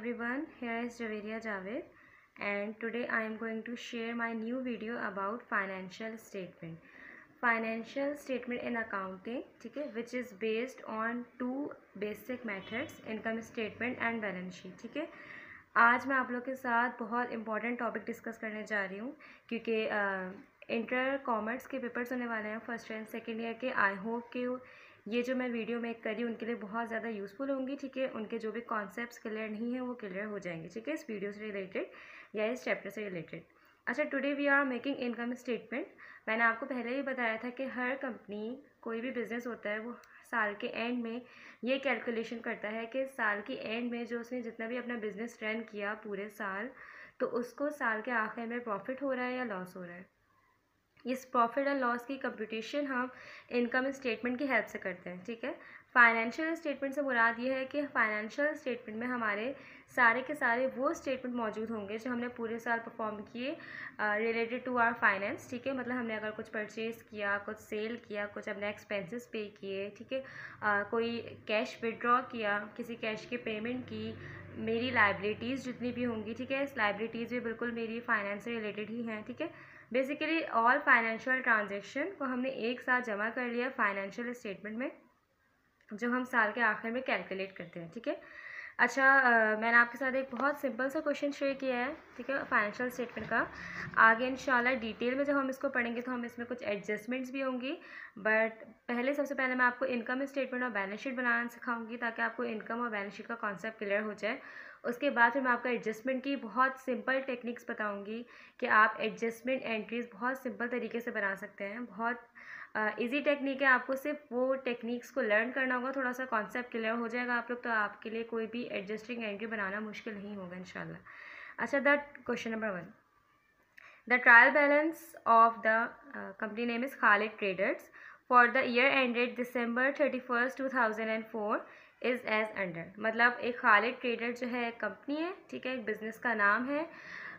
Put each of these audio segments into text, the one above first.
everyone, here is Javeria Javed and today I am going to share my new video about financial statement. Financial statement in accounting, ठीक है, which is based on two basic methods, income statement and balance sheet. ठीक है, आज मैं आप लोग के साथ बहुत इंपॉर्टेंट टॉपिक डिस्कस करने जा रही हूँ क्योंकि इंटर कॉमर्स के पेपर्स होने वाले हैं फर्स्ट एंड सेकेंड ईयर के। आई होप कि ये जो मैं वीडियो मेक कर रही हूँ उनके लिए बहुत ज़्यादा यूज़फुल होंगी। ठीक है, उनके जो भी कॉन्सेप्ट्स क्लियर नहीं है वो क्लियर हो जाएंगे। ठीक है, इस वीडियो से रिलेटेड या इस चैप्टर से रिलेटेड। अच्छा, today we are making income statement. मैंने आपको पहले ही बताया था कि हर कंपनी, कोई भी बिज़नेस होता है, वो साल के एंड में ये कैलकुलेशन करता है कि साल के एंड में जो उसने जितना भी अपना बिज़नेस रन किया पूरे साल, तो उसको साल के आखिर में प्रॉफिट हो रहा है या लॉस हो रहा है। इस प्रॉफिट एंड लॉस की कंप्यूटेशन हम इनकम स्टेटमेंट की हेल्प से करते हैं। ठीक है, फाइनेंशियल स्टेटमेंट से मुराद ये है कि फाइनेंशियल स्टेटमेंट में हमारे सारे के सारे वो स्टेटमेंट मौजूद होंगे जो हमने पूरे साल परफॉर्म किए रिलेटेड टू आवर फाइनेंस। ठीक है, मतलब हमने अगर कुछ परचेज़ किया, कुछ सेल किया, कुछ अपने एक्सपेंसेस पे किए, ठीक है, कोई कैश विड्रॉ किया, किसी कैश की पेमेंट की, मेरी लाइबिलिटीज़ जितनी भी होंगी, ठीक है, इस लाइबिलिटीज़ भी बिल्कुल मेरी फाइनेंस से रिलेटेड ही हैं। ठीक है, बेसिकली ऑल फाइनेंशियल ट्रांजेक्शन को हमने एक साथ जमा कर लिया फाइनेंशियल स्टेटमेंट में, जो हम साल के आखिर में कैलकुलेट करते हैं। ठीक है, अच्छा, मैंने आपके साथ एक बहुत सिंपल सा क्वेश्चन शेयर किया है, ठीक है, फाइनेंशियल स्टेटमेंट का। आगे इंशाल्लाह डिटेल में जब हम इसको पढ़ेंगे तो हम इसमें कुछ एडजस्टमेंट्स भी होंगी, बट सबसे पहले मैं आपको इनकम स्टेटमेंट और बैलेंस शीट बनाना सिखाऊंगी ताकि आपको इनकम और बैलेंस शीट का कॉन्सेप्ट क्लियर हो जाए। उसके बाद फिर मैं आपको एडजस्टमेंट की बहुत सिंपल टेक्निक्स बताऊँगी कि आप एडजस्टमेंट एंट्रीज़ बहुत सिंपल तरीके से बना सकते हैं। बहुत इजी टेक्निक है, आपको सिर्फ वो टेक्निक्स को लर्न करना होगा, थोड़ा सा कॉन्सेप्ट क्लियर हो जाएगा आप लोग, तो आपके लिए कोई भी एडजस्टिंग एंट्री बनाना मुश्किल नहीं होगा इंशाल्लाह। अच्छा, the question number 1, the trial balance of the company name is Khalid traders for the year ended December 31, 2004 is as under. मतलब एक खालिद ट्रेडर जो है एक कंपनी है, ठीक है, एक बिज़नेस का नाम है।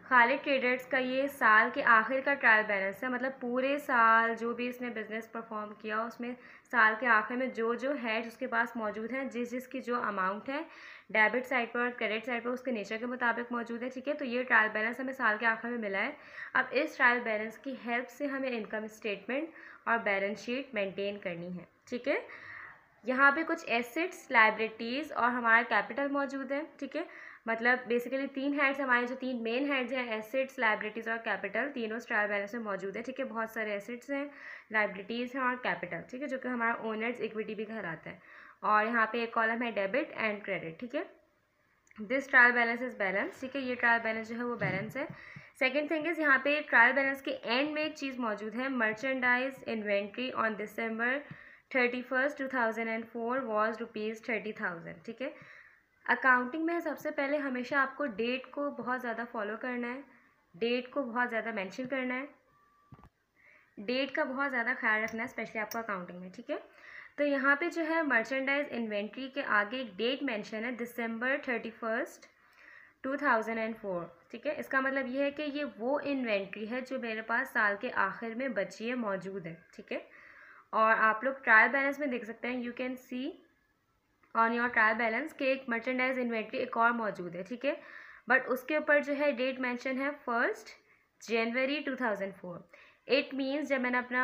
खालिद ट्रेडर्स का ये साल के आखिर का ट्रायल बैलेंस है, मतलब पूरे साल जो भी इसने बिज़नेस परफॉर्म किया उसमें साल के आखिर में जो जो है उसके पास मौजूद है, जिसकी जो अमाउंट है डेबिट साइड पर और क्रेडिट साइड पर उसके नेचर के मुताबिक मौजूद है। ठीक है, तो ये ट्रायल बैलेंस हमें साल के आखिर में मिला है। अब इस ट्रायल बैलेंस की हेल्प से हमें इनकम स्टेटमेंट और बैलेंस शीट मेंटेन करनी है। ठीक है, यहाँ पे कुछ एसेट्स, लाइबिलिटीज़ और हमारा कैपिटल मौजूद है। ठीक है, मतलब बेसिकली तीन हेड्स, हमारे जो तीन मेन हेड्स हैं, एसेट्स, लाइबिलिटीज़ और कैपिटल, तीनों ट्रायल बैलेंस में मौजूद है। ठीक है, बहुत सारे एसेट्स हैं, लाइबिलिटीज़ हैं और कैपिटल, ठीक है, जो कि हमारा ओनर्स इक्विटी भी कहलाता है। और यहाँ पे एक कॉलम है डेबिट एंड क्रेडिट। ठीक है, this trial balance is balance. ठीक है, ये ट्रायल बैलेंस जो है वो बैलेंस है। सेकेंड थिंग इज़, यहाँ पे ट्रायल बैलेंस के एंड में एक चीज़ मौजूद है, merchandise inventory on December 31, 2004 was ₹30,000। ठीक है, अकाउंटिंग में सबसे पहले हमेशा आपको डेट को बहुत ज़्यादा फॉलो करना है, डेट को बहुत ज़्यादा मेंशन करना है, डेट का बहुत ज़्यादा ख्याल रखना है, स्पेशली आपको अकाउंटिंग में। ठीक है, तो यहाँ पे जो है मर्चेंडाइज इन्वेंट्री के आगे एक डेट मेंशन है, December 31, 2004। ठीक है, इसका मतलब ये है कि ये वो इन्वेंट्री है जो मेरे पास साल के आखिर में बची है, मौजूद है। ठीक है, और आप लोग ट्रायल बैलेंस में देख सकते हैं, you can see on your trial balance के एक मर्चेंडाइज इन्वेंट्री एक और मौजूद है। ठीक है, बट उसके ऊपर जो है डेट मेंशन है 1 जनवरी 2004। इट मीन्स जब मैंने अपना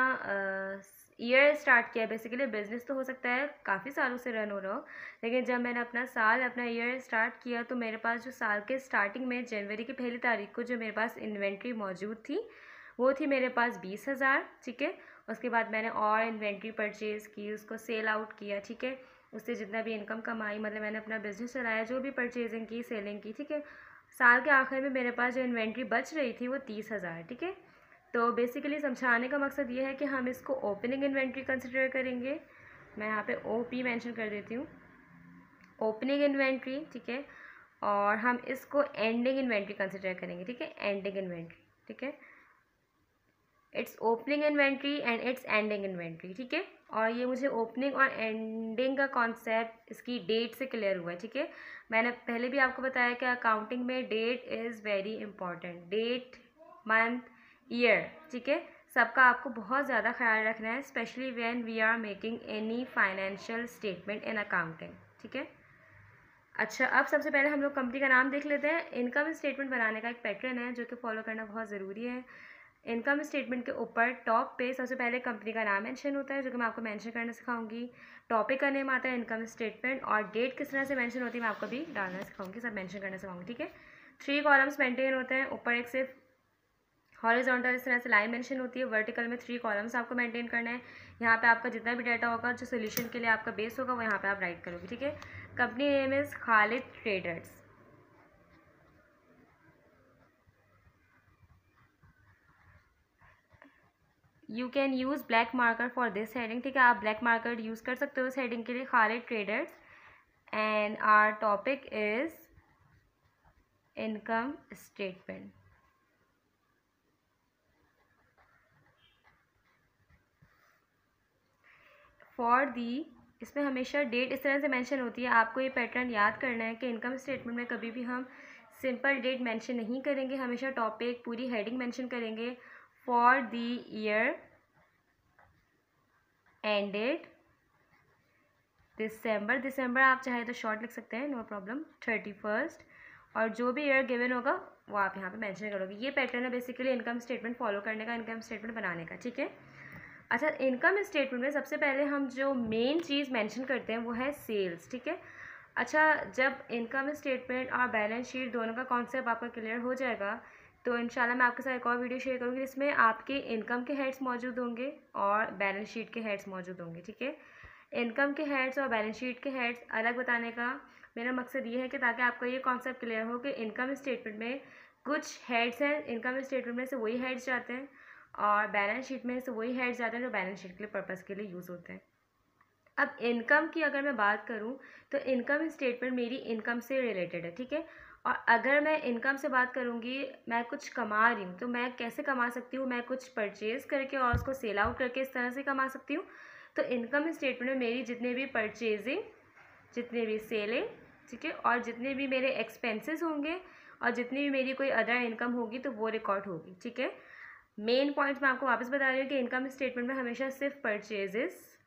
ईयर स्टार्ट किया, बेसिकली बिजनेस तो हो सकता है काफ़ी सालों से रन हो रहा हो, लेकिन जब मैंने अपना ईयर स्टार्ट किया तो मेरे पास जो साल के स्टार्टिंग में जनवरी की पहली तारीख को जो मेरे पास इन्वेंट्री मौजूद थी वो थी मेरे पास 20,000। ठीक है, उसके बाद मैंने और इन्वेंट्री परचेज़ की, उसको सेल आउट किया। ठीक है, उससे जितना भी इनकम कमाई, मतलब मैंने अपना बिजनेस चलाया, जो भी परचेजिंग की, सेलिंग की। ठीक है, साल के आखिर में मेरे पास जो इन्वेंट्री बच रही थी वो 30,000। ठीक है, तो बेसिकली समझाने का मकसद ये है कि हम इसको ओपनिंग इन्वेंट्री कंसिडर करेंगे। मैं यहाँ पे OP मेंशन कर देती हूँ, ओपनिंग इन्वेंट्री। ठीक है, और हम इसको एंडिंग इन्वेंट्री कंसिडर करेंगे। ठीक है, एंडिंग इन्वेंट्री। ठीक है, it's opening inventory and it's ending inventory. ठीक है, और ये मुझे ओपनिंग और एंडिंग का कॉन्सेप्ट इसकी डेट से क्लियर हुआ है। ठीक है, मैंने पहले भी आपको बताया कि अकाउंटिंग में date is very important, date, month, year. ठीक है, सबका आपको बहुत ज़्यादा ख्याल रखना है, specially when we are making any financial statement in accounting. ठीक है, अच्छा, अब सबसे पहले हम लोग कंपनी का नाम देख लेते हैं। इनकम स्टेटमेंट बनाने का एक पैटर्न है जो कि फॉलो करना बहुत ज़रूरी है। इनकम स्टेटमेंट के ऊपर टॉप पे सबसे पहले कंपनी का नाम मेंशन होता है, जो कि मैं आपको मेंशन करना सिखाऊंगी। टॉपिक का नेम आता है इनकम स्टेटमेंट, और डेट किस तरह से मेंशन होती है मैं आपको भी डालना सिखाऊंगी, सब मेंशन करना सिखाऊंगी, ठीक है। 3 कॉलम्स मेंटेन होते हैं, ऊपर एक सिर्फ हॉरिजॉन्टल इस तरह से लाइन मेंशन होती है, वर्टिकल में 3 कॉलम्स आपको मेंटेन करना है। यहाँ पे आपका जितना भी डाटा होगा जो सोल्यूशन के लिए आपका बेस होगा वो यहाँ पे आप राइट करोगे, ठीक है। Company name is Khalid traders. You can use black marker for this heading, ठीक है, आप ब्लैक मार्कर यूज़ कर सकते हो इस हेडिंग के लिए, Khalid traders. And our topic is income statement. For the, इसमें हमेशा डेट इस तरह से मेंशन होती है। आपको ये पैटर्न याद करना है कि इनकम स्टेटमेंट में कभी भी हम सिंपल डेट मेंशन नहीं करेंगे, हमेशा टॉप पे एक पूरी हेडिंग मेंशन करेंगे। फॉर द ईयर एंडेड दिसंबर आप चाहे तो शॉर्ट लिख सकते हैं, नो प्रॉब्लम, 31st, और जो भी ईयर गिवन होगा वो आप यहाँ पे मेंशन करोगे। ये पैटर्न है बेसिकली इनकम स्टेटमेंट फॉलो करने का, इनकम स्टेटमेंट बनाने का, ठीक है। अच्छा, इनकम स्टेटमेंट में सबसे पहले हम जो मेन चीज़ मेंशन करते हैं वो है सेल्स, ठीक है। अच्छा, जब इनकम स्टेटमेंट और बैलेंस शीट दोनों का कॉन्सेप्ट आपका क्लियर हो जाएगा तो इंशाल्लाह मैं आपके साथ एक और वीडियो शेयर करूँगी जिसमें आपके इनकम के हेड्स मौजूद होंगे और बैलेंस शीट के हेड्स मौजूद होंगे, ठीक है। इनकम के हेड्स और बैलेंस शीट के हेड्स अलग बताने का मेरा मकसद ये है कि ताकि आपको ये कॉन्सेप्ट क्लियर हो कि इनकम स्टेटमेंट में कुछ हेड्स हैं, इनकम स्टेटमेंट में से वही हेड्स जाते हैं, और बैलेंस शीट में से वही हेड्स जाते हैं जो बैलेंस शीट के लिए पर्पज़ के लिए यूज़ होते हैं। अब इनकम की अगर मैं बात करूं तो इनकम स्टेटमेंट मेरी इनकम से रिलेटेड है, ठीक है। और अगर मैं इनकम से बात करूंगी, मैं कुछ कमा रही हूँ तो मैं कैसे कमा सकती हूँ, मैं कुछ परचेज करके और उसको सेल आउट करके इस तरह से कमा सकती हूँ। तो इनकम स्टेटमेंट में मेरी जितने भी परचेजिंग, जितने भी सेलिंग, ठीक है, और जितने भी मेरे एक्सपेंसेस होंगे और जितनी भी मेरी कोई अदर इनकम होगी तो वो रिकॉर्ड होगी, ठीक है। मेन पॉइंट्स मैं आपको वापस बता रही हूँ कि इनकम स्टेटमेंट में हमेशा सिर्फ परचेजेस,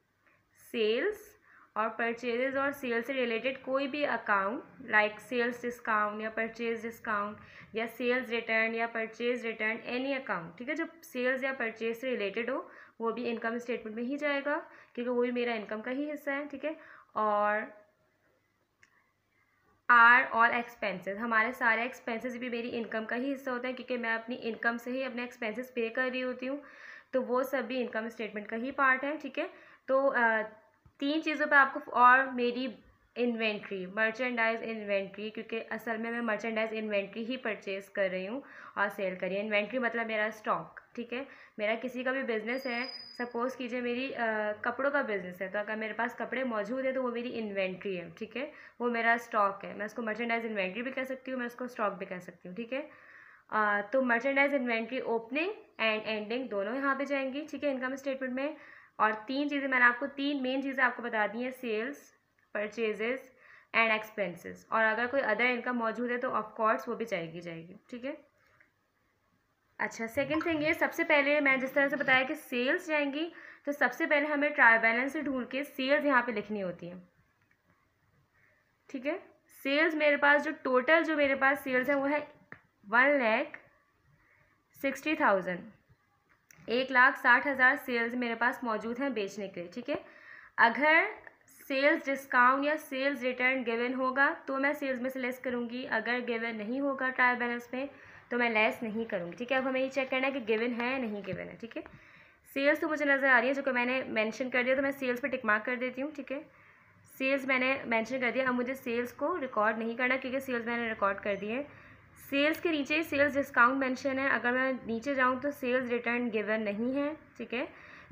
सेल्स और परचेजेस और सेल्स से रिलेटेड कोई भी अकाउंट लाइक सेल्स डिस्काउंट या परचेज डिस्काउंट या सेल्स रिटर्न या परचेज रिटर्न, एनी अकाउंट, ठीक है, जो सेल्स या परचेज से रिलेटेड हो वो भी इनकम स्टेटमेंट में ही जाएगा क्योंकि वो भी मेरा इनकम का ही हिस्सा है, ठीक है। और आर और एक्सपेंसेस, हमारे सारे एक्सपेंसेस भी मेरी इनकम का ही हिस्सा होता है क्योंकि मैं अपनी इनकम से ही अपने एक्सपेंसेस पे कर रही होती हूँ, तो वो सब भी इनकम स्टेटमेंट का ही पार्ट है, ठीक है। तो 3 चीज़ों पे आपको, और मेरी इन्वेंट्री, मर्चेंडाइज इन्वेंट्री, क्योंकि असल में मैं मर्चेंडाइज इन्वेंट्री ही परचेज कर रही हूँ और सेल कर रही हूँ। इन्वेंट्री मतलब मेरा स्टॉक, ठीक है। मेरा किसी का भी बिज़नेस है, सपोज़ कीजिए मेरी कपड़ों का बिज़नेस है, तो अगर मेरे पास कपड़े मौजूद है तो वो मेरी इन्वेंट्री है, ठीक है, वो मेरा स्टॉक है। मैं उसको मर्चेंडाइज इन्वेंट्री भी कह सकती हूँ, मैं उसको स्टॉक भी कह सकती हूँ, ठीक है। तो merchandise inventory opening and ending दोनों यहाँ पे जाएंगी, ठीक है, इनकम स्टेटमेंट में। और 3 चीज़ें मैंने आपको, 3 मेन चीज़ें आपको बता दी हैं, सेल्स, परचेजेस एंड एक्सपेंसेस, और अगर कोई अदर इनकम मौजूद है तो ऑफकोर्स वो भी जाएगी, ठीक है। अच्छा, सेकंड थिंग ये, सबसे पहले मैं जिस तरह से बताया कि सेल्स जाएंगी तो सबसे पहले हमें ट्रायल बैलेंस से ढूंढ के सेल्स यहाँ पे लिखनी होती है, ठीक है। सेल्स मेरे पास जो टोटल जो मेरे पास सेल्स है वो है 1,60,000, 1,60,000 सेल्स मेरे पास मौजूद हैं बेचने के लिए, ठीक है। अगर सेल्स डिस्काउंट या सेल्स रिटर्न गिवन होगा तो मैं सेल्स में से लेस करूँगी, अगर गिवन नहीं होगा ट्रायल बैलेंस में तो मैं लेस नहीं करूँगी, ठीक है। अब हमें ये चेक करना है कि गिवन है या नहीं गिवन है, ठीक है। सेल्स तो मुझे नज़र आ रही है जो कि मैंने मेंशन कर दिया, तो मैं सेल्स पे टिक मार्क कर देती हूँ, ठीक है। सेल्स मैंने मेंशन कर दिया, अब मुझे सेल्स को रिकॉर्ड नहीं करना क्योंकि सेल्स मैंने रिकॉर्ड कर दिए। सेल्स के नीचे सेल्स डिस्काउंट मेंशन है, अगर मैं नीचे जाऊँ तो सेल्स रिटर्न गिवन नहीं है, ठीक है।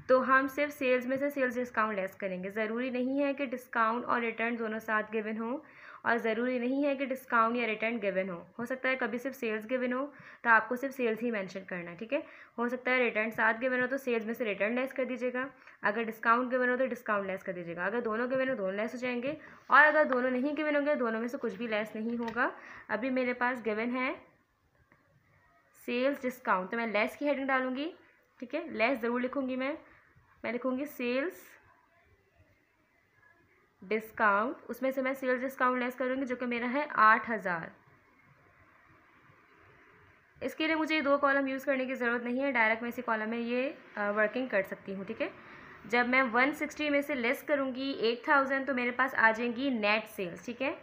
तो हम सिर्फ सेल्स में से सेल्स डिस्काउंट लेस करेंगे। ज़रूरी नहीं है कि डिस्काउंट और रिटर्न दोनों साथ गिवन हो, और ज़रूरी नहीं है कि डिस्काउंट या रिटर्न गिवन हो सकता है कभी सिर्फ सेल्स गिवन हो तो आपको सिर्फ सेल्स ही मेंशन करना है, ठीक है। हो सकता है रिटर्न साथ गिवन हो तो सेल्स में से रिटर्न लेस कर दीजिएगा, अगर डिस्काउंट गिवन हो तो डिस्काउंट लेस कर दीजिएगा, अगर दोनों गिवन हो दोनों लेस हो जाएंगे, और अगर दोनों नहीं गिवन होंगे दोनों में से कुछ भी लेस नहीं होगा। अभी मेरे पास गिवन है सेल्स डिस्काउंट, तो मैं लेस की हेडिंग डालूंगी, ठीक है, लेस ज़रूर लिखूंगी मैं लिखूंगी सेल्स डिस्काउंट, उसमें से मैं सेल्स डिस्काउंट लेस करूँगी जो कि मेरा है 8,000। इसके लिए मुझे ये 2 कॉलम यूज़ करने की ज़रूरत नहीं है, डायरेक्ट मैं इसी कॉलम में ये वर्किंग कर सकती हूँ, ठीक है। जब मैं 160 में से लेस करूँगी 8,000 तो मेरे पास आ जाएंगी नेट सेल्स, ठीक है।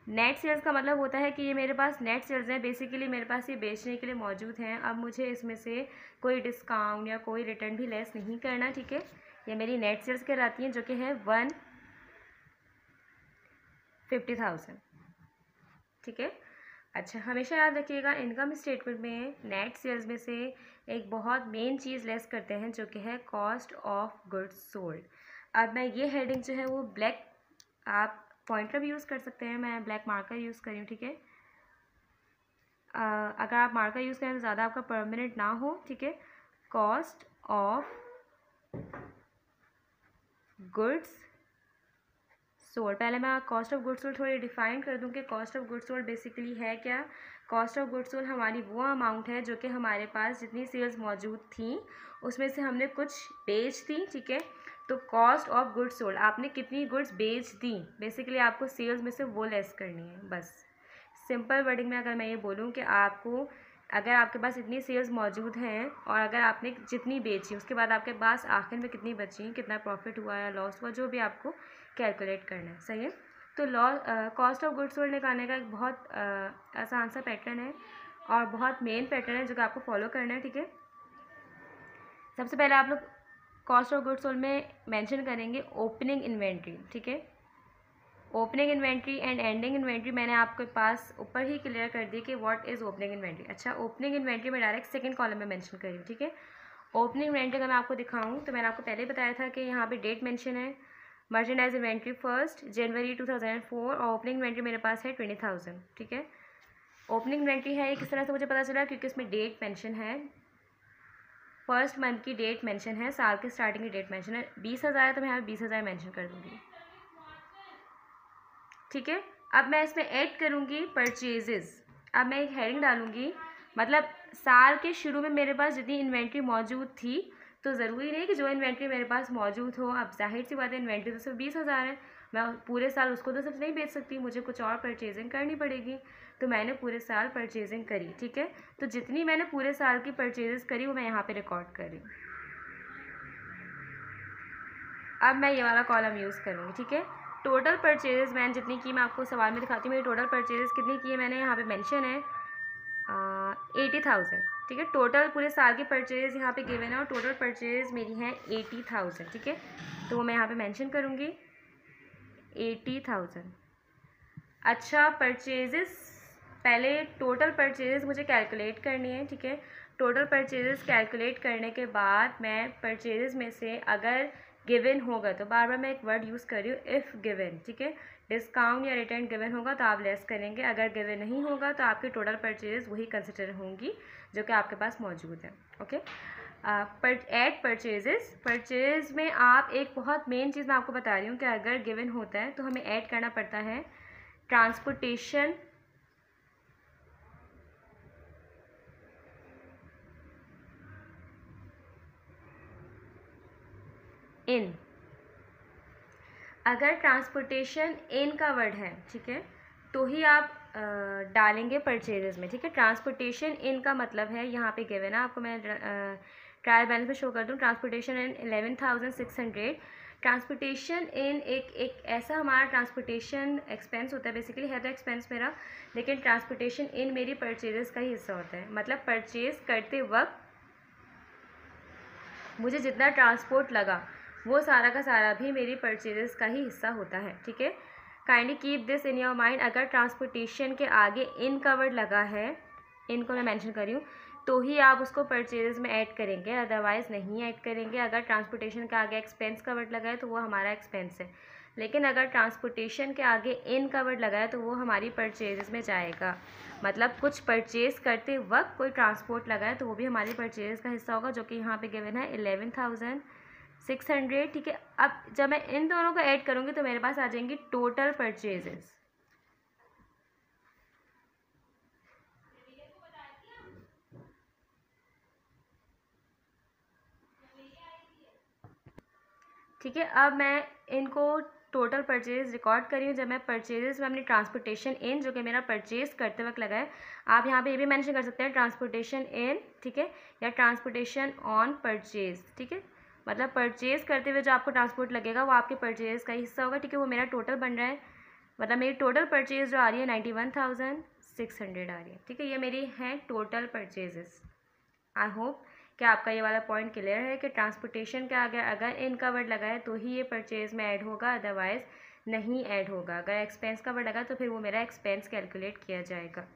नेट सेल्स का मतलब होता है कि ये मेरे पास नेट सेल्स हैं, बेसिकली मेरे पास ये बेचने के लिए मौजूद हैं। अब मुझे इसमें से कोई डिस्काउंट या कोई रिटर्न भी लेस नहीं करना, ठीक है। ये मेरी नेट सेल्स कहलाती हैं जो कि है 150,000, ठीक है। अच्छा, हमेशा याद रखिएगा इनकम स्टेटमेंट में नेट सेल्स में से एक बहुत मेन चीज़ लेस करते हैं जो कि है कॉस्ट ऑफ गुड्स सोल्ड। अब मैं ये हेडिंग जो है वो ब्लैक, आप पॉइंटर भी यूज़ कर सकते हैं, मैं ब्लैक मार्कर यूज़ करी हूँ, ठीक है। अगर आप मार्कर यूज़ करें तो ज़्यादा आपका परमानेंट ना हो, ठीक है। कॉस्ट ऑफ गुड्स सोल्ड, पहले मैं कॉस्ट ऑफ गुड्स सोल्ड थोड़ी डिफाइन कर दूं कि cost of goods sold basically है क्या। कॉस्ट ऑफ गुड्स सोल्ड हमारी वो अमाउंट है जो कि हमारे पास जितनी सेल्स मौजूद थी उसमें से हमने कुछ बेच दी, ठीक है। तो कॉस्ट ऑफ गुड्स सोल्ड, आपने कितनी गुड्स बेच दी, बेसिकली आपको सेल्स में से वो लेस करनी है, बस। सिंपल वर्डिंग में अगर मैं ये बोलूँ कि आपको, अगर आपके पास इतनी सेल्स मौजूद हैं और अगर आपने जितनी बेची उसके बाद आपके पास आखिर में कितनी बची, कितना प्रॉफिट हुआ या लॉस हुआ, जो भी आपको कैलकुलेट करना है, सही है। तो कॉस्ट ऑफ गुड्स सोल्ड निकालने का एक बहुत आसान सा पैटर्न है और बहुत मेन पैटर्न है जो कि आपको फॉलो करना है, ठीक है। सबसे पहले आप लोग कॉस्ट ऑफ गुड्स सोल्ड में मेंशन करेंगे ओपनिंग इन्वेंट्री, ठीक है। Opening inventory and ending inventory मैंने आपके पास ऊपर ही क्लियर कर दी कि व्हाट इज़ ओपनिंग इन्वेंट्री। अच्छा, ओपनिंग इन्वेंट्री मैं डायरेक्ट सेकंड कॉलम में मेंशन कर रही हूँ, ठीक है। ओपनिंग इन्वेंट्री अगर मैं आपको दिखाऊँ तो मैंने आपको पहले ही बताया था कि यहाँ पे डेट मेंशन है, मर्चेंडाइज इन्वेंट्री 1 जनवरी 2004 और ओपनिंग इन्वेंट्री मेरे पास है 20,000, ठीक है। ओपनिंग इन्वेंट्री है ये किस तरह से मुझे पता चला, क्योंकि इसमें डेट मेंशन है, फर्स्ट मंथ की डेट मेंशन है, साल की स्टार्टिंग की डेट मेंशन है। 20,000 है तो मैं यहाँ पे 20,000 मेंशन कर दूँगी, ठीक है। अब मैं इसमें ऐड करूँगी परचेजेस। अब मैं एक हेडिंग डालूँगी, मतलब साल के शुरू में मेरे पास जितनी इन्वेंट्री मौजूद थी, तो ज़रूरी नहीं कि जो इन्वेंट्री मेरे पास मौजूद हो, अब जाहिर सी बात है इन्वेंट्री तो सिर्फ 20,000 है, मैं पूरे साल उसको तो सिर्फ नहीं बेच सकती, मुझे कुछ और परचेजिंग करनी पड़ेगी। तो मैंने पूरे साल परचेजिंग करी, ठीक है। तो जितनी मैंने पूरे साल की परचेजेस करी वो मैं यहाँ पे रिकॉर्ड कर रही हूँ। अब मैं ये वाला कॉलम यूज़ करूँगी, ठीक है। टोटल परचेजेस मैंने जितनी की, मैं आपको सवाल में दिखाती हूँ मेरी टोटल परचेजेस कितनी की है, मैंने यहाँ पे मेंशन है 80,000, ठीक है। टोटल पूरे साल की परचेज यहाँ पे गिवन है और टोटल परचेज मेरी है 80,000, ठीक है। तो वो मैं यहाँ पे मेंशन करूँगी 80,000। अच्छा, परचेजेस, पहले टोटल परचेजेस मुझे कैलकुलेट करनी है, ठीक है। टोटल परचेजेस कैलकुलेट करने के बाद मैं परचेजेस में से अगर गिवन होगा, तो बार बार मैं एक वर्ड यूज़ कर रही हूँ, इफ़ गिवन, ठीक है। डिस्काउंट या रिटर्न गिवन होगा तो आप लेस करेंगे, अगर गिवन नहीं होगा तो आपकी टोटल परचेजेस वही कंसिडर होंगी जो कि आपके पास मौजूद है, ओके। ऐड परचेजेस, परचेज में आप एक बहुत मेन चीज़ मैं आपको बता रही हूँ कि अगर गिवन होता है तो हमें ऐड करना पड़ता है ट्रांसपोर्टेशन इन। अगर ट्रांसपोर्टेशन इन का वर्ड है, ठीक है, तो ही आप डालेंगे परचेजेस में, ठीक है। ट्रांसपोर्टेशन इन का मतलब है, यहाँ पे गिवन है आपको, मैं ट्रायल बैलेंस में शो कर दूँ, ट्रांसपोर्टेशन इन 11,600। ट्रांसपोर्टेशन इन एक ऐसा हमारा ट्रांसपोर्टेशन एक्सपेंस होता है, बेसिकली है तो एक्सपेंस मेरा, लेकिन ट्रांसपोर्टेशन इन मेरी परचेजेस का ही हिस्सा होता है। मतलब परचेज करते वक्त मुझे जितना ट्रांसपोर्ट लगा वो सारा का सारा भी मेरी परचेजेस का ही हिस्सा होता है, ठीक है। Kindly keep this in your mind, अगर ट्रांसपोर्टेशन के आगे इन का वर्ड लगा है, इनको मैं मेंशन कर रही हूँ, तो ही आप उसको परचेजेस में ऐड करेंगे, अदरवाइज़ नहीं ऐड करेंगे। अगर ट्रांसपोर्टेशन के आगे एक्सपेंस का वर्ड लगा है तो वो हमारा एक्सपेंस है, लेकिन अगर ट्रांसपोर्टेशन के आगे इन का वर्ड लगा है तो वो हमारी परचेजेस में जाएगा। मतलब कुछ परचेज़ करते वक्त कोई ट्रांसपोर्ट लगा है तो वो भी हमारी परचेज़ का हिस्सा होगा, जो कि यहाँ पे गिवन है 11,600, ठीक है। अब जब मैं इन दोनों को ऐड करूँगी तो मेरे पास आ जाएंगी टोटल परचेजेस। ठीक है, अब मैं इनको टोटल परचेज रिकॉर्ड करी हूँ जब मैं परचेजेस में अपनी ट्रांसपोर्टेशन इन, जो कि मेरा परचेज करते वक्त लगा है, आप यहाँ पे ये भी मेंशन कर सकते हैं ट्रांसपोर्टेशन इन, ठीक है, या ट्रांसपोर्टेशन ऑन परचेज, ठीक है, मतलब परचेज करते हुए जो आपको ट्रांसपोर्ट लगेगा वो आपके परचेज का हिस्सा होगा, ठीक है, वो मेरा टोटल बन रहा है, मतलब मेरी टोटल परचेज जो आ रही है 91,600 आ रही है, ठीक है, ये मेरी है टोटल परचेजेस। आई होप कि आपका ये वाला पॉइंट क्लियर है कि ट्रांसपोर्टेशन के आगे अगर इन का वर्ड लगा है तो ही ये परचेज में ऐड होगा, अदरवाइज़ नहीं ऐड होगा। अगर एक्सपेंस का वर्ड लगा तो फिर वो मेरा एक्सपेंस कैलकुलेट किया जाएगा।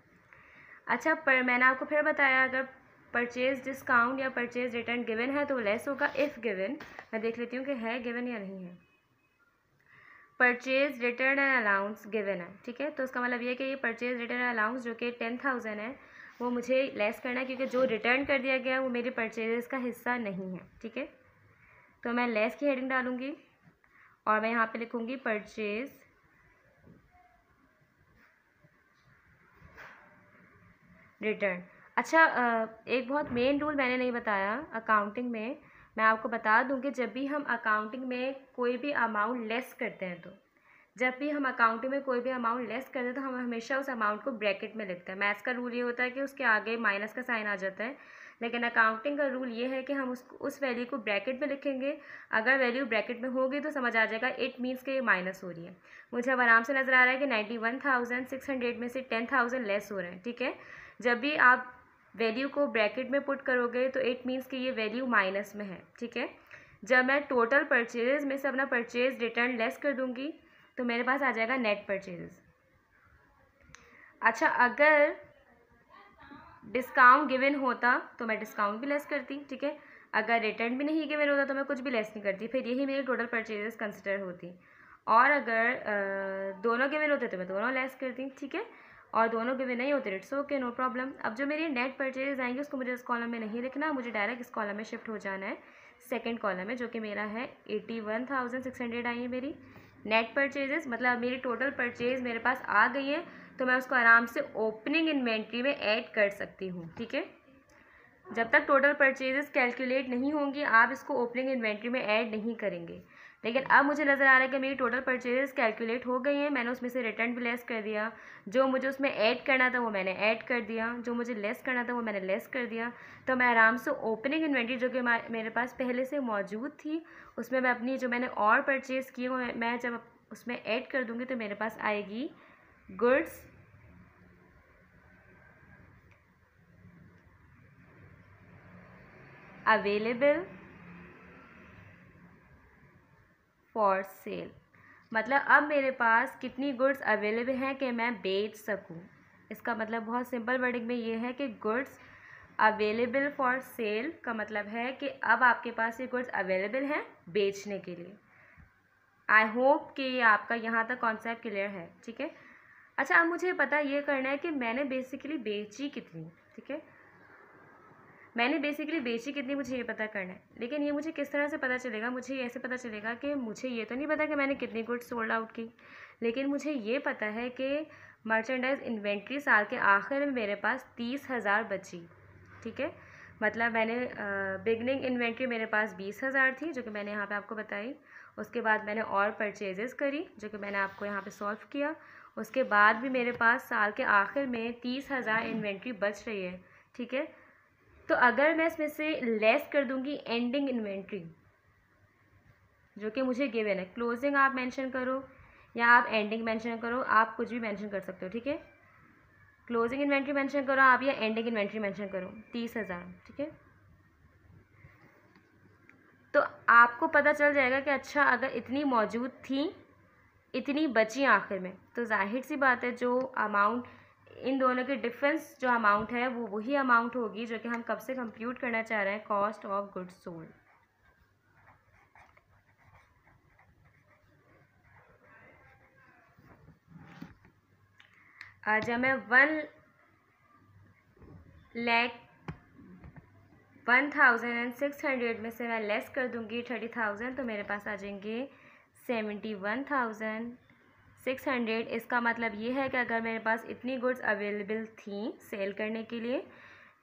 अच्छा, पर मैंने आपको फिर बताया अगर परचेज डिस्काउंट या परचेज रिटर्न गिवन है तो लेस होगा। इफ़ गिवन, मैं देख लेती हूँ कि है गिवन या नहीं है। Purchase return and allowance given है, ठीक है, तो उसका मतलब ये कि ये परचेज रिटर्न एंड अलाउंस जो कि 10,000 है वो मुझे लेस करना है, क्योंकि जो रिटर्न कर दिया गया है वो मेरे परचेजेस का हिस्सा नहीं है, ठीक है। तो मैं लेस की हेडिंग डालूंगी और मैं यहाँ पे लिखूंगी परचेज रिटर्न। अच्छा, एक बहुत मेन रूल मैंने नहीं बताया अकाउंटिंग में, मैं आपको बता दूँ कि जब भी हम अकाउंटिंग में कोई भी अमाउंट लेस करते हैं, तो जब भी हम अकाउंटिंग में कोई भी अमाउंट लेस करते हैं तो हम हमेशा उस अमाउंट को ब्रैकेट में लिखते हैं। मैथ्स का रूल ये होता है कि उसके आगे माइनस का साइन आ जाता है, लेकिन अकाउंटिंग का रूल ये है कि हम उस वैल्यू को ब्रैकेट में लिखेंगे। अगर वैल्यू ब्रैकेट में होगी तो समझ आ जाएगा इट मीन्स कि ये माइनस हो रही है। मुझे अब आराम से नज़र आ रहा है कि 91,600 में से 10,000 लेस हो रहे हैं, ठीक है। जब भी आप वैल्यू को ब्रैकेट में पुट करोगे तो इट मीन्स कि ये वैल्यू माइनस में है, ठीक है। जब मैं टोटल परचेज में से अपना परचेज रिटर्न लेस कर दूंगी तो मेरे पास आ जाएगा नेट परचेजेस। अच्छा, अगर डिस्काउंट गिवन होता तो मैं डिस्काउंट भी लेस करती, ठीक है। अगर रिटर्न भी नहीं गिवन होता तो मैं कुछ भी लेस नहीं करती, फिर यही मेरी टोटल परचेजेस कंसिडर होती। और अगर दोनों गिवन होते तो मैं दोनों लेस करती, ठीक है, और दोनों गिवन नहीं होते इट्स ओके, नो प्रॉब्लम। अब जो मेरी नेट परचेजेस आएंगे उसको मुझे इस कॉलम में नहीं लिखना, मुझे डायरेक्ट इस कॉलम में शिफ्ट हो जाना है, सेकेंड कॉलम में, जो कि मेरा है 81,600 आई है मेरी नेट परचेजेस। मतलब मेरी टोटल परचेज मेरे पास आ गई है तो मैं उसको आराम से ओपनिंग इन्वेंट्री में ऐड कर सकती हूँ, ठीक है। जब तक टोटल परचेजेस कैलकुलेट नहीं होंगी आप इसको ओपनिंग इन्वेंट्री में ऐड नहीं करेंगे। लेकिन अब मुझे नज़र आ रहा है कि मेरी टोटल परचेजेस कैलकुलेट हो गई हैं, मैंने उसमें से रिटर्न भी लेस कर दिया, जो मुझे उसमें ऐड करना था वो मैंने ऐड कर दिया, जो मुझे लेस करना था वो मैंने लेस कर दिया। तो मैं आराम से ओपनिंग इन्वेंट्री जो कि मेरे पास पहले से मौजूद थी उसमें मैं अपनी जो मैंने और परचेज़ की वो मैं जब उसमें ऐड कर दूँगी तो मेरे पास आएगी गुड्स अवेलेबल फॉर सेल। मतलब अब मेरे पास कितनी गुड्स अवेलेबल हैं कि मैं बेच सकूं। इसका मतलब बहुत सिंपल वर्डिंग में ये है कि गुड्स अवेलेबल फॉर सेल का मतलब है कि अब आपके पास ये गुड्स अवेलेबल हैं बेचने के लिए। आई होप कि आपका यहाँ तक कॉन्सेप्ट क्लियर है, ठीक है। अच्छा, अब मुझे पता ये करना है कि मैंने बेसिकली बेची कितनी, ठीक है, मैंने बेसिकली बेची कितनी मुझे ये पता करना है। लेकिन ये मुझे किस तरह से पता चलेगा, मुझे ऐसे पता चलेगा कि मुझे ये तो नहीं पता कि मैंने कितनी गुड्स सोल्ड आउट की, लेकिन मुझे ये पता है कि मर्चेंडाइज इन्वेंट्री साल के आखिर में मेरे पास 30,000 बची, ठीक है। मतलब मैंने बिगनिंग इन्वेंट्री मेरे पास 20,000 थी जो कि मैंने यहाँ पे आपको बताई। उसके बाद मैंने और परचेजेस करी जो कि मैंने आपको यहाँ पे सॉल्व किया। उसके बाद भी मेरे पास साल के आखिर में 30,000 इन्वेंट्री बच रही है, ठीक है। तो अगर मैं इसमें से लेस कर दूंगी एंडिंग इन्वेंट्री जो कि मुझे गिवन है, क्लोजिंग आप मेंशन करो या आप एंडिंग मेंशन करो, आप कुछ भी मेंशन कर सकते हो, ठीक है। क्लोजिंग इन्वेंट्री मेंशन करो आप या एंडिंग इन्वेंट्री मेंशन करो, 30,000, ठीक है। तो आपको पता चल जाएगा कि अच्छा अगर इतनी मौजूद थी इतनी बची आखिर में, तो जाहिर सी बात है जो अमाउंट इन दोनों के डिफरेंस जो अमाउंट है वो वही अमाउंट होगी जो कि हम कब से कंप्यूट करना चाह रहे हैं, कॉस्ट ऑफ गुड्स सोल्ड। जब मैं 1,01,600 में से मैं लेस कर दूंगी 30,000 तो मेरे पास आ जाएंगे 71,600। इसका मतलब ये है कि अगर मेरे पास इतनी गुड्स अवेलेबल थी सेल करने के लिए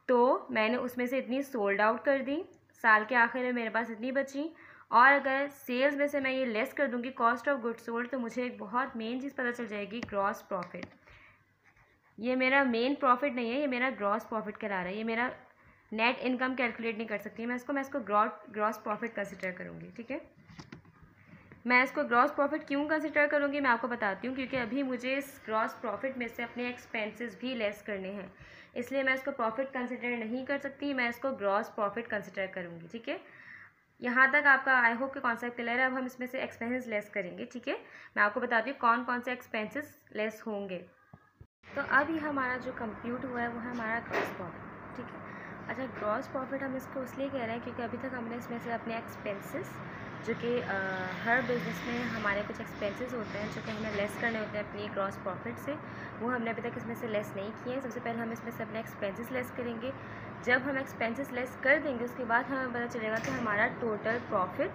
तो मैंने उसमें से इतनी सोल्ड आउट कर दी, साल के आखिर में मेरे पास इतनी बची, और अगर सेल्स में से मैं ये लेस कर दूँगी कॉस्ट ऑफ गुड्स सोल्ड, तो मुझे एक बहुत मेन चीज़ पता चल जाएगी, ग्रॉस प्रॉफिट। ये मेरा मेन प्रॉफिट नहीं है, ये मेरा ग्रॉस प्रॉफिट कहला रहा है। ये मेरा नेट इनकम कैलकुलेट नहीं कर सकती मैं इसको ग्रॉस प्रॉफिट कंसिडर करूँगी, ठीक है। मैं इसको ग्रॉस प्रॉफिट क्यों कंसिडर करूँगी मैं आपको बताती हूँ, क्योंकि अभी मुझे इस ग्रॉस प्रॉफिट में से अपने एक्सपेंसेस भी लेस करने हैं, इसलिए मैं इसको प्रॉफिट कंसिडर नहीं कर सकती, मैं इसको ग्रॉस प्रॉफिट कंसिडर करूँगी, ठीक है। यहाँ तक आपका आई होप कि कॉन्सेप्ट क्लियर है। अब हम इसमें से एक्सपेंसेस लेस करेंगे, ठीक है। मैं आपको बताती हूँ कौन कौन से एक्सपेंसेस लेस होंगे। तो अब ये हमारा जो कंप्यूट हुआ है वो है हमारा ग्रॉस प्रॉफिट, ठीक है। अच्छा, ग्रॉस प्रॉफिट हम इसको इसलिए कह रहे हैं क्योंकि अभी तक हमने इसमें से अपने एक्सपेंसेस, जो कि हर बिज़नेस में हमारे कुछ एक्सपेंसेस होते हैं जो कि हमें लेस करने होते हैं अपनी ग्रॉस प्रॉफिट से, वो हमने अभी तक इसमें से लेस नहीं किए हैं। सबसे पहले हम इसमें से अपने एक्सपेंसेस लेस करेंगे। जब हम एक्सपेंसेस लेस कर देंगे उसके बाद हमें पता चलेगा कि हमारा टोटल प्रॉफिट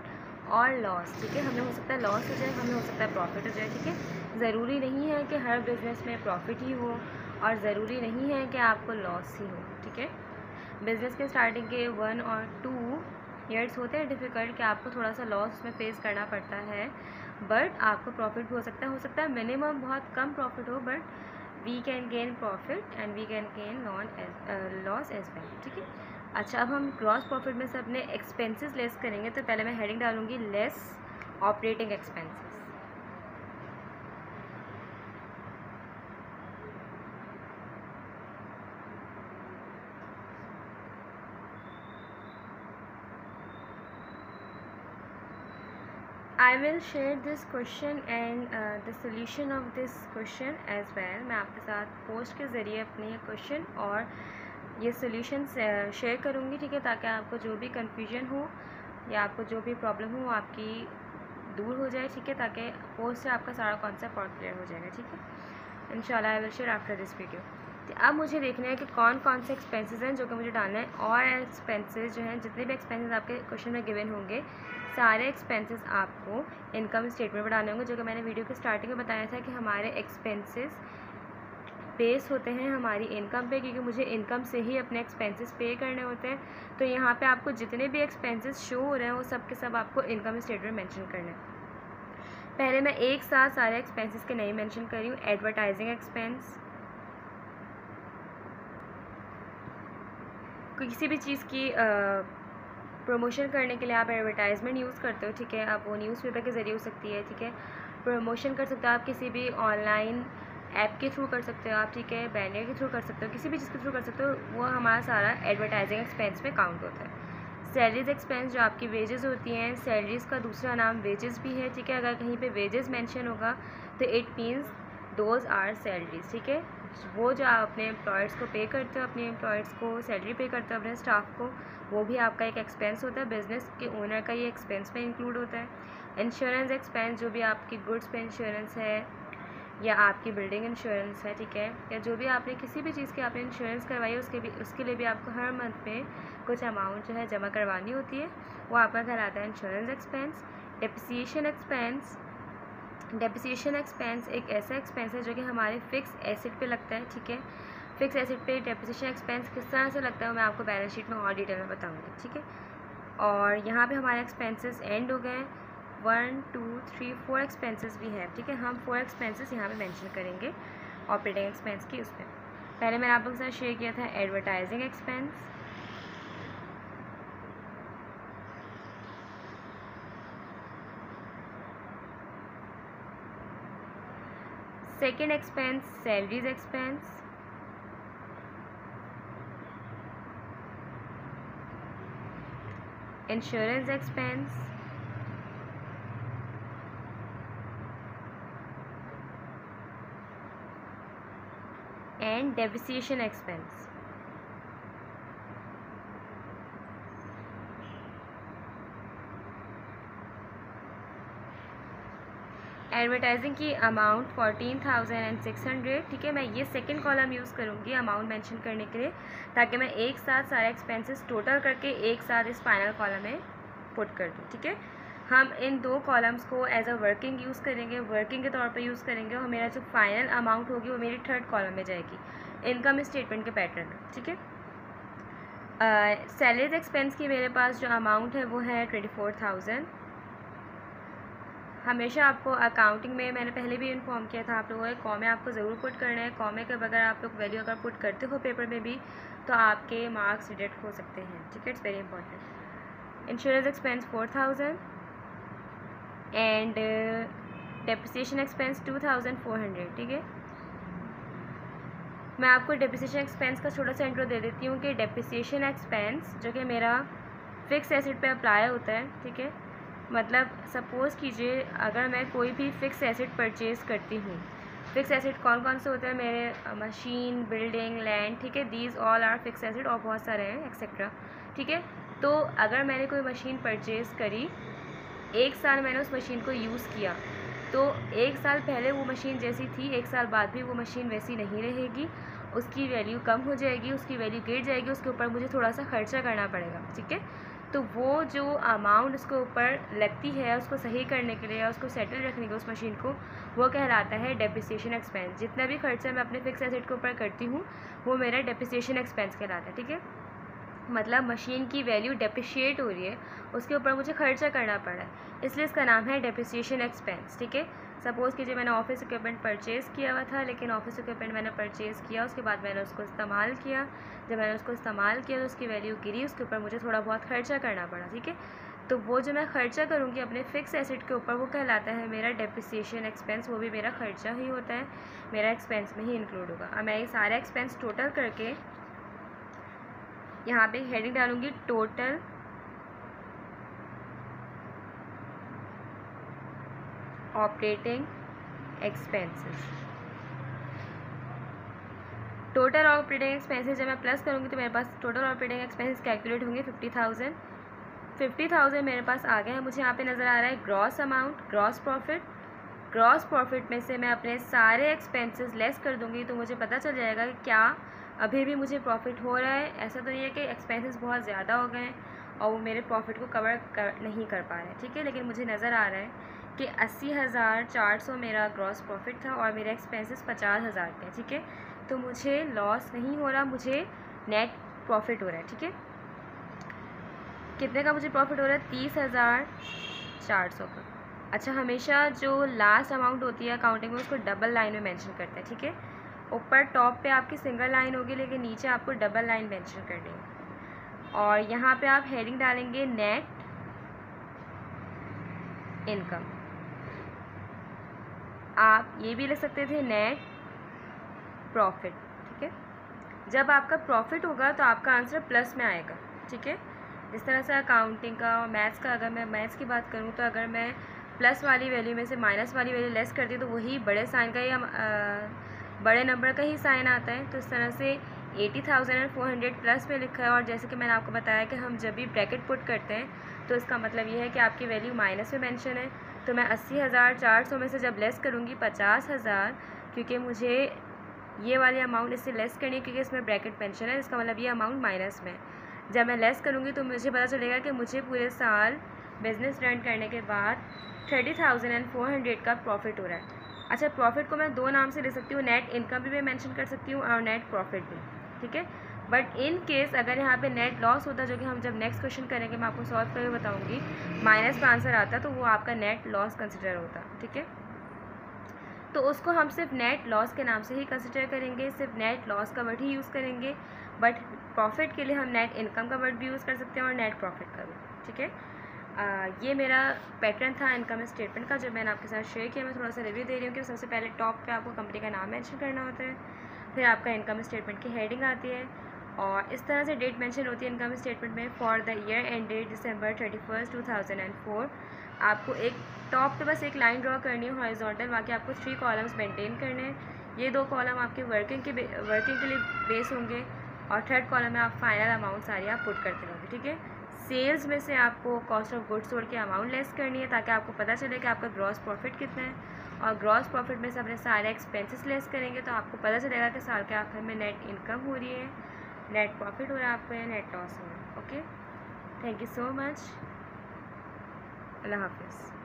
और लॉस, ठीक है, हमें हो सकता है लॉस हो जाए, हमें हो सकता है प्रॉफिट हो जाए, ठीक है। ज़रूरी नहीं है कि हर बिज़नेस में प्रॉफिट ही हो और ज़रूरी नहीं है कि आपको लॉस ही हो, ठीक है। बिज़नेस के स्टार्टिंग के 1 और 2 ईयर्स होते हैं डिफ़िकल्ट कि आपको थोड़ा सा लॉस उसमें फेस करना पड़ता है, बट आपको प्रॉफिट भी हो सकता है मिनिमम बहुत कम प्रॉफिट हो, but we can gain profit and we can gain loss as well, ठीक है। अच्छा, अब हम ग्रॉस प्रॉफिट में से अपने एक्सपेंसेस लेस करेंगे, तो पहले मैं हेडिंग डालूंगी less operating expenses. I will share this question and the solution of this question as well। मैं आपके साथ पोस्ट के ज़रिए अपने क्वेश्चन और ये सोल्यूशन शेयर करूँगी, ठीक है, ताकि आपको जो भी कन्फ्यूजन हो या आपको जो भी प्रॉब्लम हो आपकी दूर हो जाए, ठीक है, ताकि पोस्ट से आपका सारा कॉन्सेप्ट और क्लियर हो जाएगा, ठीक है। इंशाल्लाह I will share after this video. तो अब मुझे देखना है कि कौन कौन से एक्सपेंसेस हैं जो कि मुझे डालना है, और एक्सपेंसेस जो हैं, जितने भी एक्सपेंसेस आपके क्वेश्चन में गिवन होंगे, सारे एक्सपेंसेस आपको इनकम स्टेटमेंट में डालने होंगे, जो कि मैंने वीडियो के स्टार्टिंग में बताया था कि हमारे एक्सपेंसेस बेस होते हैं हमारी इनकम पे, क्योंकि मुझे इनकम से ही अपने एक्सपेंसेस पे करने होते हैं। तो यहाँ पे आपको जितने भी एक्सपेंसेस शो हो रहे हैं वो सब के सब आपको इनकम स्टेटमेंट मेंशन करना है। पहले मैं एक साथ सारे एक्सपेंसेस के नहीं मेंशन कर रही हूँ। एडवर्टाइजिंग एक्सपेंस, किसी भी चीज़ की प्रमोशन करने के लिए आप एडवर्टाइजमेंट यूज़ करते हो, ठीक है। अब वो न्यूज़पेपर के ज़रिए हो सकती है, ठीक है। प्रमोशन कर सकते हो आप किसी भी ऑनलाइन ऐप के थ्रू कर सकते हो आप, ठीक है, बैनर के थ्रू कर सकते हो, किसी भी चीज़ के थ्रू कर सकते हो, वो हमारा सारा एडवर्टाइजिंग एक्सपेंस में काउंट होता है। सैलरीज एक्सपेंस जो आपकी वेजेस होती हैं, सैलरीज़ का दूसरा नाम वेजेस भी है, ठीक है। अगर कहीं पे वेजेस मेंशन होगा तो it means those are salaries, ठीक है। वो जो आप अपने एम्प्लॉयर्स को पे करते हो, अपने एम्प्लॉयर्स को सैलरी पे करते हो अपने स्टाफ को, वो भी आपका एक एक्सपेंस होता है। बिज़नेस के ओनर का ये एक्सपेंस में इंक्लूड होता है। इंश्योरेंस एक्सपेंस, जो भी आपकी गुड्स पे इंश्योरेंस है या आपकी बिल्डिंग इंश्योरेंस है, ठीक है, या जो भी आपने किसी भी चीज़ की आपने इंश्योरेंस करवाई है उसके लिए भी आपको हर मंथ में कुछ अमाउंट जो है जमा करवानी होती है, वो आपका कहलाता है insurance expense. Depreciation expense, depreciation expense एक ऐसा एक्सपेंस है जो कि हमारे फिक्स एसेट पे लगता है, ठीक है। फिक्स एसेट पे डेप्रिसिएशन एक्सपेंस किस तरह से लगता है मैं आपको बैलेंस शीट में और डिटेल में बताऊँगी, ठीक है। और यहाँ पे हमारे एक्सपेंसेस एंड हो गए। 1 2 3 4 एक्सपेंसेस भी है, ठीक है। हम 4 एक्सपेंसेस यहाँ पे मेंशन करेंगे ऑपरेटिंग एक्सपेंस की। उसमें पहले मैंने आप लोगों के साथ शेयर किया था advertising expense, second expense salaries expense, insurance expense, and depreciation expense. Advertising की अमाउंट 14,600, ठीक है। मैं ये सेकंड कॉलम यूज़ करूँगी अमाउंट मेंशन करने के लिए, ताकि मैं एक साथ सारे एक्सपेंसेस टोटल करके एक साथ इस फाइनल कॉलम में पुट कर दूँ, ठीक है। हम इन दो कॉलम्स को एज अ वर्किंग यूज़ करेंगे, वर्किंग के तौर पे यूज़ करेंगे, और मेरा जो फाइनल अमाउंट होगी वो मेरी थर्ड कॉलम में जाएगी इनकम स्टेटमेंट के पैटर्न में, ठीक है। सैलरीज एक्सपेंस की मेरे पास जो अमाउंट है वो है 24,000, हमेशा आपको अकाउंटिंग में, मैंने पहले भी इन्फॉर्म किया था आप लोगों को, कॉमे आपको ज़रूर पुट करना है। कॉमे के बगैर आप लोग वैल्यू अगर पुट करते हो पेपर में भी तो आपके मार्क्स डिडक्ट हो सकते हैं, ठीक है। It's very important. Insurance expense 4000 and depreciation expense 2400, ठीक है। मैं आपको डेप्रिसिएशन एक्सपेंस का छोटा सा इंट्रो दे देती हूँ कि डेप्रिसिएशन एक्सपेंस जो कि मेरा फ़िक्स एसेट पे अप्लाई होता है, ठीक है। मतलब सपोज़ कीजिए अगर मैं कोई भी फ़िक्स एसेट परचेज़ करती हूँ, फ़िक्स एसेट कौन कौन से होते हैं मेरे, मशीन, बिल्डिंग, लैंड, ठीक है, these all are fix asset, और बहुत सारे हैं एक्सेट्रा, ठीक है। तो अगर मैंने कोई मशीन परचेज़ करी, 1 साल मैंने उस मशीन को यूज़ किया, तो 1 साल पहले वो मशीन जैसी थी 1 साल बाद भी वो मशीन वैसी नहीं रहेगी, उसकी वैल्यू कम हो जाएगी, उसकी वैल्यू गिर जाएगी, उसके ऊपर मुझे थोड़ा सा खर्चा करना पड़ेगा, ठीक है। तो वो जो अमाउंट उसके ऊपर लगती है उसको सही करने के लिए या उसको सेटल रखने के उस मशीन को, वो कहलाता है डेप्रिसिएशन एक्सपेंस। जितना भी खर्चा मैं अपने फिक्स एसेट के ऊपर करती हूँ वो मेरा डेप्रिसिएशन एक्सपेंस कहलाता है, ठीक है। मतलब मशीन की वैल्यू डेप्रिशिएट हो रही है, उसके ऊपर मुझे खर्चा करना पड़ा है, इसलिए इसका नाम है डेप्रिसिएशन एक्सपेंस, ठीक है। सपोज़ कीजिए मैंने ऑफिस इक्विपमेंट परचेज़ किया हुआ था, लेकिन ऑफिस इक्विपमेंट मैंने परचेज़ किया, उसके बाद मैंने उसको इस्तेमाल किया, जब मैंने उसको इस्तेमाल किया तो उसकी वैल्यू गिरी, उसके ऊपर मुझे थोड़ा बहुत खर्चा करना पड़ा, ठीक है। तो वो जो मैं खर्चा करूँगी अपने फिक्स एसेट के ऊपर वो कहलाता है मेरा डेप्रिसिएशन एक्सपेंस, वो भी मेरा खर्चा ही होता है, मेरा एक्सपेंस में ही इंक्लूड होगा। अब मैं ये सारा एक्सपेंस टोटल करके यहाँ पे हेडिंग डालूँगी total operating expenses. Total operating expenses जब मैं प्लस करूँगी तो मेरे पास टोटल ऑपरेटिंग एक्सपेंसेस कैलकुलेट होंगे 50,000। 50,000 मेरे पास आ गए हैं। मुझे यहाँ पे नज़र आ रहा है gross amount, gross profit. Gross profit में से मैं अपने सारे एक्सपेंसेस लेस कर दूँगी तो मुझे पता चल जाएगा कि क्या अभी भी मुझे प्रॉफिट हो रहा है। ऐसा तो नहीं है कि एक्सपेंसेस बहुत ज़्यादा हो गए हैं और वो मेरे प्रॉफिट को कवर नहीं कर पा रहे हैं, ठीक है। लेकिन मुझे नज़र आ रहा है कि 80,400 मेरा ग्रॉस प्रॉफिट था और मेरे एक्सपेंसेस 50,000 थे, ठीक है। तो मुझे लॉस नहीं हो रहा, मुझे नेट प्रॉफिट हो रहा है, ठीक है। कितने का मुझे प्रॉफिट हो रहा है? 30,400 का। अच्छा, हमेशा जो लास्ट अमाउंट होती है अकाउंटिंग में उसको डबल लाइन में मेंशन करते हैं, ठीक है। ऊपर टॉप पे आपकी सिंगल लाइन होगी लेकिन नीचे आपको डबल लाइन मेंशन करनी है। और यहाँ पे आप हेडिंग डालेंगे नेट इनकम। आप ये भी लिख सकते थे नेट प्रॉफिट, ठीक है। जब आपका प्रॉफिट होगा तो आपका आंसर प्लस में आएगा, ठीक है। जिस तरह से अकाउंटिंग का और मैथ्स का, अगर मैं मैथ्स की बात करूँ तो अगर मैं प्लस वाली वैल्यू में से माइनस वाली वैल्यू लेस करती तो वही बड़े साइन का ही बड़े नंबर का ही साइन आता है। तो इस तरह से 80,400 प्लस में लिखा है। और जैसे कि मैंने आपको बताया कि हम जब भी ब्रैकेट पुट करते हैं तो इसका मतलब ये है कि आपकी वैल्यू माइनस में मेंशन है। तो मैं 80,400 में से जब लेस करूँगी 50,000, क्योंकि मुझे ये वाली अमाउंट इससे लेस करनी है क्योंकि इसमें ब्रैकेट मेंशन है, इसका मतलब ये अमाउंट माइनस में। जब मैं लेस करूँगी तो मुझे पता चलेगा कि मुझे पूरे साल बिज़नेस रन करने के बाद 30,400 का प्रॉफिट हो रहा है। अच्छा, प्रॉफिट को मैं दो नाम से ले सकती हूँ, नेट इनकम भी मैं मेंशन कर सकती हूँ और नेट प्रॉफिट भी, ठीक है। बट इन केस अगर यहाँ पे नेट लॉस होता, जो कि हम जब नेक्स्ट क्वेश्चन करेंगे मैं आपको सॉल्व करके बताऊँगी, माइनस का आंसर आता तो वो आपका नेट लॉस कंसिडर होता, ठीक है। तो उसको हम सिर्फ नेट लॉस के नाम से ही कंसिडर करेंगे, सिर्फ नेट लॉस का वर्ड ही यूज़ करेंगे। बट प्रॉफिट के लिए हम नेट इनकम का वर्ड भी यूज़ कर सकते हैं और नेट प्रॉफिट का भी, ठीक है। ये मेरा पैटर्न था इनकम स्टेटमेंट का जो मैंने आपके साथ शेयर किया। मैं थोड़ा सा रिव्यू दे रही हूँ कि सबसे पहले टॉप पे आपको कंपनी का नाम मेंशन करना होता है, फिर आपका इनकम स्टेटमेंट की हेडिंग आती है और इस तरह से डेट मेंशन होती है इनकम स्टेटमेंट में। For the year ended December 31, 2004 आपको एक टॉप पे बस एक लाइन ड्रॉ करनी है हॉरिजॉन्टल, बाकी आपको 3 कॉलम्स मेंटेन करने हैं। ये 2 कॉलम आपके वर्किंग के लिए बेस होंगे और थर्ड कॉलम में आप फाइनल अमाउंट सारी आप पुट करते रहोगे, ठीक है। सेल्स में से आपको कॉस्ट ऑफ गुड्स सोल्ड की अमाउंट लेस करनी है ताकि आपको पता चले कि आपका ग्रॉस प्रॉफिट कितना है, और ग्रॉस प्रॉफिट में से अपने सारे एक्सपेंसेस लेस करेंगे तो आपको पता चलेगा कि साल के आखिर में नेट इनकम हो रही है, नेट प्रॉफिट हो रहा है आपको या नेट लॉस हो रहा है। Okay, thank you so much. अल्लाह हाफिज़।